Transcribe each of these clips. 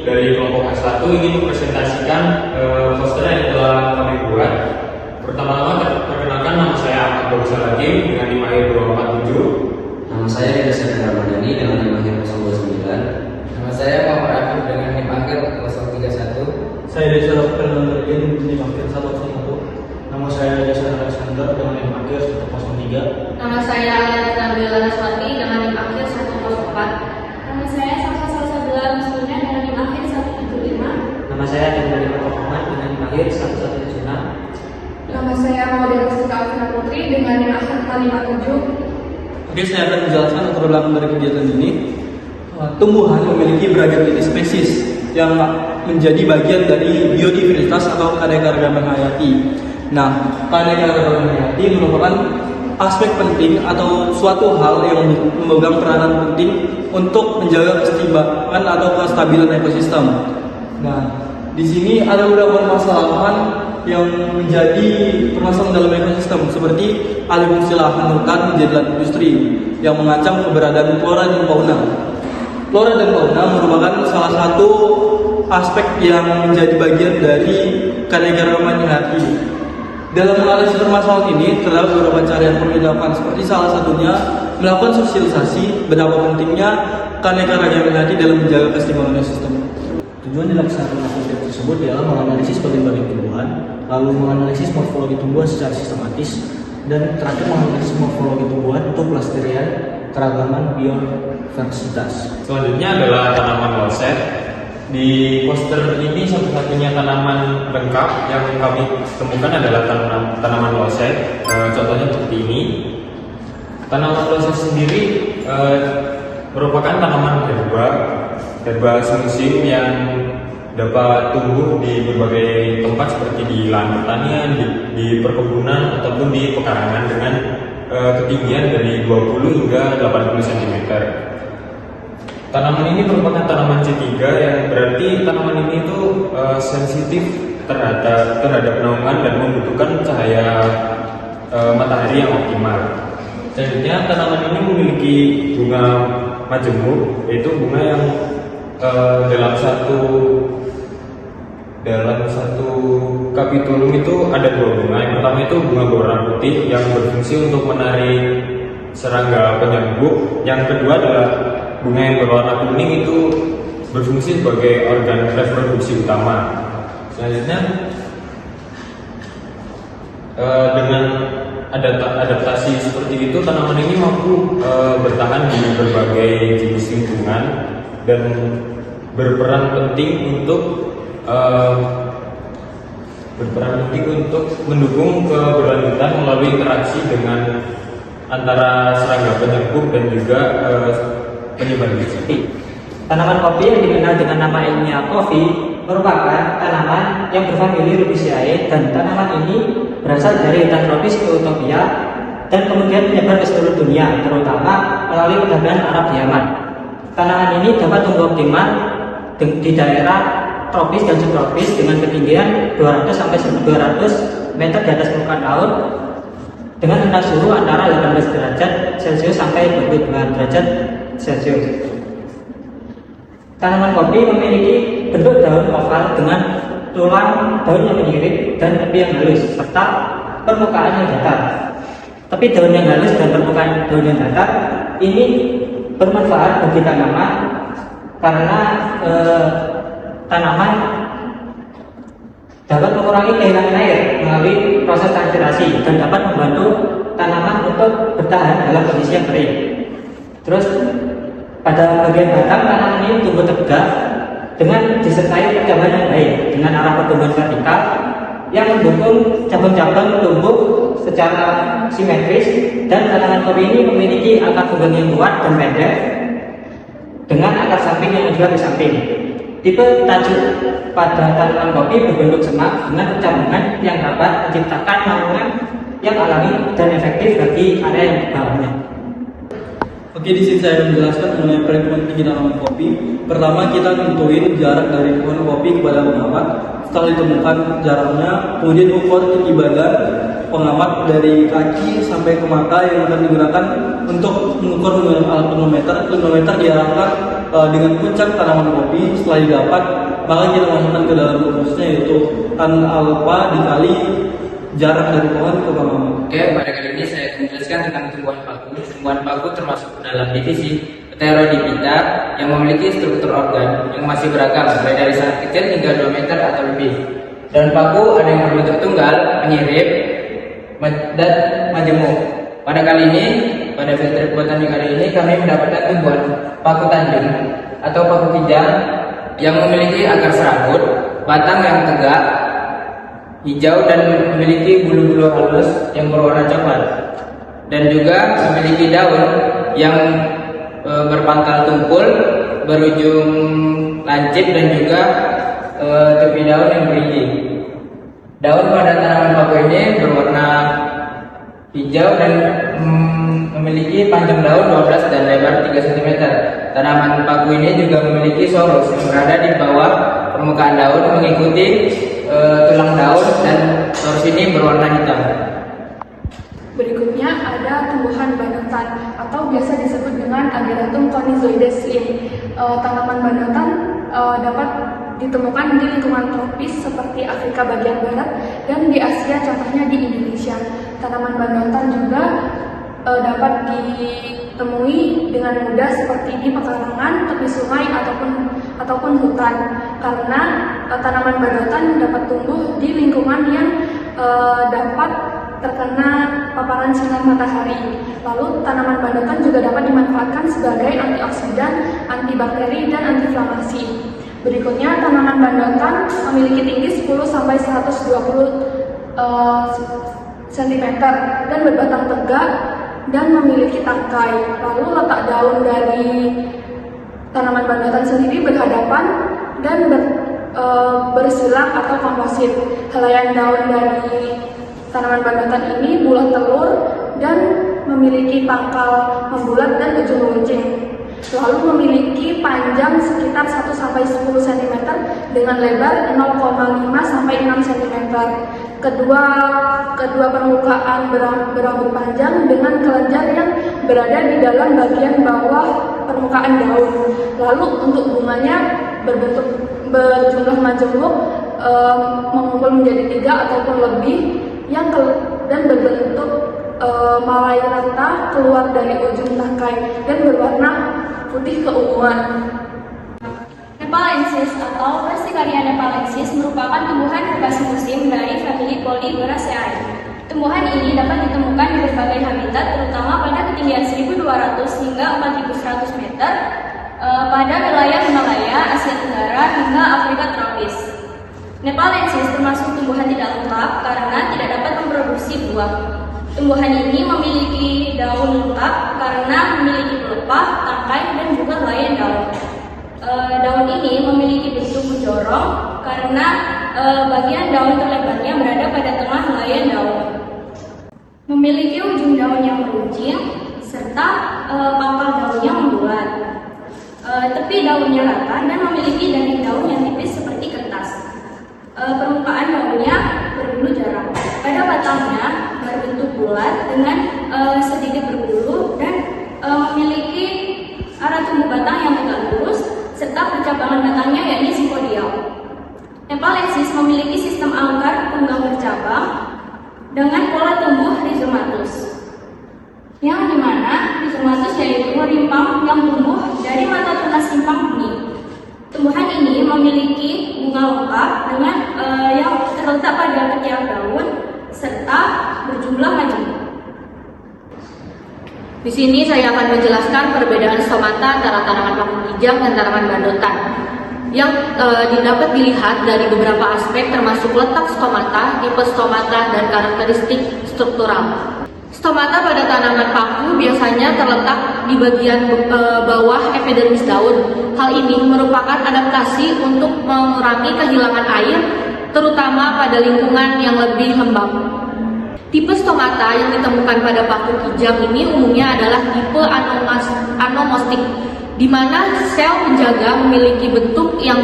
dari kelompok S1 ingin mempresentasikan poster yang telah kami buat. Pertama-tama perkenalkan, nama saya Ahmad Bagusal Hakim dengan NIM akhir 247. Nama saya Rida Sendra Ramadhani dengan NIM akhir 029. Nama saya Muhammad Arif dengan NIM akhir 031. Saya Desa Fernando dengan NIM akhir 101. Nama saya Desa Alexander dengan NIM akhir 103. Nama saya Alena Nabila Naswati dengan NIM akhir 104. Nama saya Safra Salsabila Muslimnya dengan NIM akhir 175. Nama saya Dendri Muhammad dengan NIM akhir 176. Nama saya Maudie Rustika Alvina Putri dengan NIM akhir 557. Oke, saya akan menjelaskan latar belakang dari kegiatan ini. Tumbuhan memiliki beragam jenis spesies yang menjadi bagian dari biodiversitas atau keanekaragaman hayati. Nah, keanekaragaman hayati merupakan aspek penting atau suatu hal yang memegang peranan penting untuk menjaga keseimbangan atau kestabilan ekosistem. Nah, di sini ada beberapa permasalahan yang menjadi permasalahan dalam ekosistem seperti alih fungsi lahan hutan menjadi lahan industri yang mengancam keberadaan flora dan fauna. Flora dan fauna merupakan salah satu aspek yang menjadi bagian dari keanekaragaman hayati. Dalam menganalisis permasalahan ini terdapat beberapa cara yang perlu dilakukan, seperti salah satunya melakukan sosialisasi betapa pentingnya keanekaragaman hayati dalam menjaga keseimbangan ekosistem. Tujuan dilaksanakan aktivitas tersebut adalah menganalisis bagian-bagian tumbuhan, lalu menganalisis morfologi tumbuhan secara sistematis, dan terakhir menganalisis morfologi tumbuhan untuk pelestarian keragaman biodiversitas. Selanjutnya adalah tanaman loset. Di poster ini satu-satunya tanaman lengkap yang kami temukan adalah tanaman loset. Contohnya seperti ini. Tanaman loset sendiri merupakan tanaman herba semusim yang dapat tumbuh di berbagai tempat seperti di lahan pertanian, di perkebunan ataupun di pekarangan dengan ketinggian dari 20 hingga 80 cm. Tanaman ini merupakan tanaman C3 yang berarti tanaman ini itu sensitif terhadap naungan dan membutuhkan cahaya matahari yang optimal. Selanjutnya, tanaman ini memiliki bunga majemuk, yaitu bunga yang dalam satu kapitulum itu ada dua bunga. Yang pertama itu bunga boran putih yang berfungsi untuk menarik serangga penyerbu. Yang kedua adalah bunga yang berwarna kuning itu berfungsi sebagai organ reproduksi utama. Selanjutnya, dengan adaptasi seperti itu, tanaman ini mampu bertahan di berbagai jenis lingkungan dan berperan penting untuk mendukung keberlanjutan melalui interaksi dengan antara serangga penyerbup dan juga penyebar biji. Tanaman kopi yang dikenal dengan nama ilmiah kopi merupakan tanaman yang berfamili Rubiaceae, dan tanaman ini berasal dari hutan tropis Ethiopia dan kemudian menyebar ke seluruh dunia, terutama melalui perdagangan Arab di Yaman. Tanaman ini dapat tumbuh optimal di daerah tropis dan subtropis dengan ketinggian 200 sampai 200 meter di atas permukaan laut dengan rendah suhu antara 18 derajat Celcius sampai 22 derajat Celcius. Tanaman kopi memiliki bentuk daun oval dengan tulang daun yang menyirip dan tepi yang halus serta permukaan yang datar. Tepi daun yang halus dan permukaan daun yang datar ini bermanfaat bagi tanaman karena tanaman dapat mengurangi kehilangan air melalui proses transpirasi dan dapat membantu tanaman untuk bertahan dalam kondisi yang kering. Terus pada bagian batang tanaman ini tumbuh tegak dengan disertai perkembangan yang baik dengan arah pertumbuhan vertikal yang mendukung cabang-cabang tumbuh secara simetris, dan tanaman kopi ini memiliki akar tunggang yang kuat dan pendek dengan akar samping yang menjual di samping. Tipe tajuk pada tanaman kopi berbentuk semak dengan pencambungan yang dapat menciptakan naungan yang alami dan efektif bagi area yang di bawahnya. Oke, di sini saya akan menjelaskan mengenai perhitungan tinggi tanaman kopi. Pertama, kita tentuin jarak dari pohon kopi kepada pengamat. Setelah ditemukan jaraknya, kemudian ukur tinggi badan pengamat dari kaki sampai ke mata yang akan digunakan untuk mengukur menggunakan alat tonometer. Tonometer diarahkan dengan puncak tanaman kopi. Setelah didapat, maka kita masukkan ke dalam rumusnya, yaitu tan alfa dikali jarak dari pohon ke pohon. Oke, pada kali ini saya akan menjelaskan tentang tumbuhan paku. Tumbuhan paku termasuk dalam divisi Pteridophyta yang memiliki struktur organ yang masih beragam, mulai dari sangat kecil hingga 2 meter atau lebih. Daun paku ada yang berbentuk tunggal, menyirip, dan majemuk. Pada filter botani kali ini kami mendapatkan tumbuhan paku tanjung atau paku kijang yang memiliki akar serabut, batang yang tegak, hijau dan memiliki bulu-bulu halus yang berwarna coklat, dan juga memiliki daun yang berpangkal tumpul, berujung lancip, dan juga tepi daun yang beriji. Daun pada tanaman paku ini berwarna hijau dan memiliki panjang daun 12 dan lebar 3 cm. Tanaman paku ini juga memiliki sorus yang berada di bawah permukaan daun mengikuti tulang daun, dan sorus ini berwarna hitam. Berikutnya ada tumbuhan banutan atau biasa disebut dengan Ageratum conizoides Linn. Tanaman banutan dapat ditemukan di lingkungan tropis seperti Afrika bagian barat dan di Asia, contohnya di Indonesia. Tanaman banutan juga dapat ditemui dengan mudah seperti di pekarangan, tepi sungai ataupun hutan, karena tanaman banutan dapat tumbuh di lingkungan yang dapat terkena paparan sinar matahari. Lalu tanaman banutan juga dapat dimanfaatkan sebagai antioksidan, antibakteri, dan antiinflamasi. Berikutnya, tanaman banutan memiliki tinggi 10-120 cm dan berbatang tegak dan memiliki tangkai. Lalu letak daun dari tanaman banutan sendiri berhadapan dan bersilang atau komposit. Helaian daun dari tanaman banutan ini bulat telur dan memiliki pangkal membulat dan ujung runcing. Lalu memiliki panjang sekitar 1-10 cm dengan lebar 0,5-6 cm. Kedua permukaan berambut panjang dengan kelenjar yang berada di dalam bagian bawah permukaan daun. Lalu untuk bunganya berjumlah majemuk, mengumpul menjadi 3 ataupun lebih, dan berbentuk malai rata keluar dari ujung tangkai dan berwarna putih keunguan. Nepalensis atau Brassicaria nepalensis merupakan tumbuhan herbasi musim dari famili Polyboraceae. Tumbuhan ini dapat ditemukan di berbagai habitat, terutama pada ketinggian 1.200 hingga 4.100 meter pada wilayah Himalaya, Asia Tenggara, hingga Afrika tropis. Nepalensis termasuk tumbuhan tidak lengkap karena tidak dapat memproduksi buah. Tumbuhan ini memiliki daun lengkap karena memiliki pelepah, tangkai, dan juga helaian daun. Daun ini memiliki bentuk menjorong karena bagian daun terlebarnya berada pada tengah helaian daun. Memiliki ujung daun yang meruncing serta pangkal daunnya membulat. Tepi daunnya rata dan memiliki daging daun yang tipis seperti kertas. Permukaan daunnya berbulu jarang. Pada batangnya berbentuk bulat dengan sedikit berbulu dan memiliki arah tumbuh batang yang tegak lurus serta percabangan batangnya yakni zygodial. Nepalensis memiliki sistem akar tunggang bercabang dengan pola tumbuh rhizomatus, yang dimana rhizomatus yaitu rimpang yang tumbuh dari mata tunas simpang benih. Tumbuhan ini memiliki bunga lengkap dengan yang terletak pada ketiak daun serta berjumlah majemuk. Di sini saya akan menjelaskan perbedaan stomata antara tanaman paku kijang dan tanaman banutan yang dapat dilihat dari beberapa aspek termasuk letak stomata, tipe stomata, dan karakteristik struktural. Stomata pada tanaman paku biasanya terletak di bagian bawah epidermis daun. Hal ini merupakan adaptasi untuk mengurangi kehilangan air, terutama pada lingkungan yang lebih lembab. Tipe stomata yang ditemukan pada paku kijang ini umumnya adalah tipe anomostik, di mana sel penjaga memiliki bentuk yang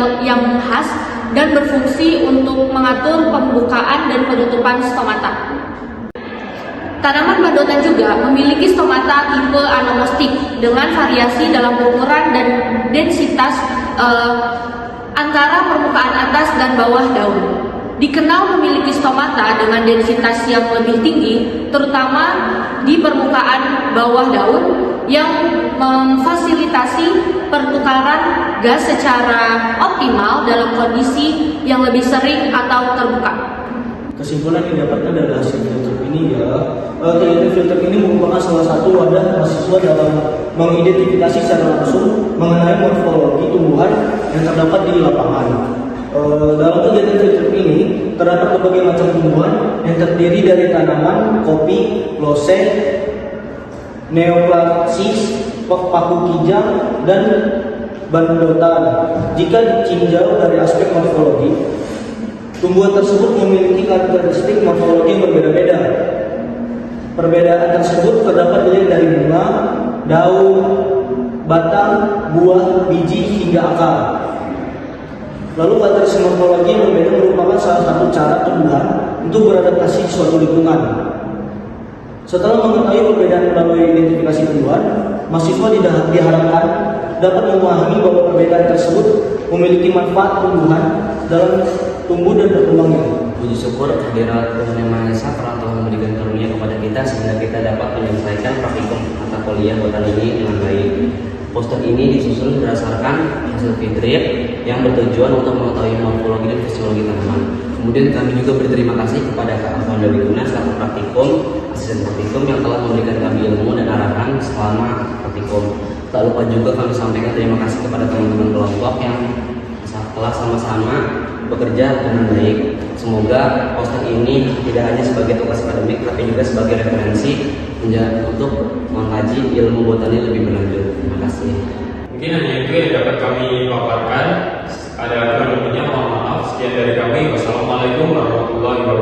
khas dan berfungsi untuk mengatur pembukaan dan penutupan stomata. tanaman bandotan juga memiliki stomata tipe anomostik dengan variasi dalam ukuran dan densitas antara permukaan atas dan bawah daun. Dikenal memiliki stomata dengan densitas yang lebih tinggi, terutama di permukaan bawah daun yang memfasilitasi pertukaran gas secara optimal dalam kondisi yang lebih sering atau terbuka. Kesimpulan yang didapatkan dari hasil filter ini ya, filter ini merupakan salah satu wadah mahasiswa dalam mengidentifikasi secara langsung mengenai morfologi tumbuhan yang terdapat di lapangan. Dalam kegiatan filter ini terdapat berbagai macam tumbuhan yang terdiri dari tanaman, kopi, losek, neoplasis, paku kijang, dan bandotan. Jika ditinjau dari aspek morfologi, tumbuhan tersebut memiliki karakteristik morfologi yang berbeda-beda. Perbedaan tersebut terdapat dari bunga, daun, batang, buah, biji, hingga akar. Lalu karakteristik morfologi yang berbeda merupakan salah satu cara tumbuhan untuk beradaptasi di suatu lingkungan. Setelah mengetahui perbedaan melalui identifikasi tumbuhan, mahasiswa diharapkan dapat memahami bahwa perbedaan tersebut memiliki manfaat tumbuhan dalam tumbuh dan berkembangnya. Puji syukur kehadirat Tuhan Yang Maha Esa telah memberikan karunia kepada kita sehingga kita dapat menyelesaikan praktikum mata kuliah botani ini dengan baik. Poster ini disusun berdasarkan hasil fitrip yang bertujuan untuk mengetahui morfologi dan fisiologi tanaman. Kemudian kami juga berterima kasih kepada Kak Afwan Dawiguna selaku praktikum, asisten praktikum yang telah memberikan kami ilmu dan arahan selama praktikum. Tak lupa juga kami sampaikan terima kasih kepada teman-teman kelompok yang telah sama-sama bekerja dengan baik. Semoga poster ini tidak hanya sebagai tugas akademik tapi juga sebagai referensi untuk mengkaji ilmu botani lebih berlanjut. Terima kasih. Mungkin hanya itu yang dapat kami paparkan. Ada kurang lebihnya mohon maaf. Sekian dari kami. Wassalamualaikum warahmatullahi wabarakatuh.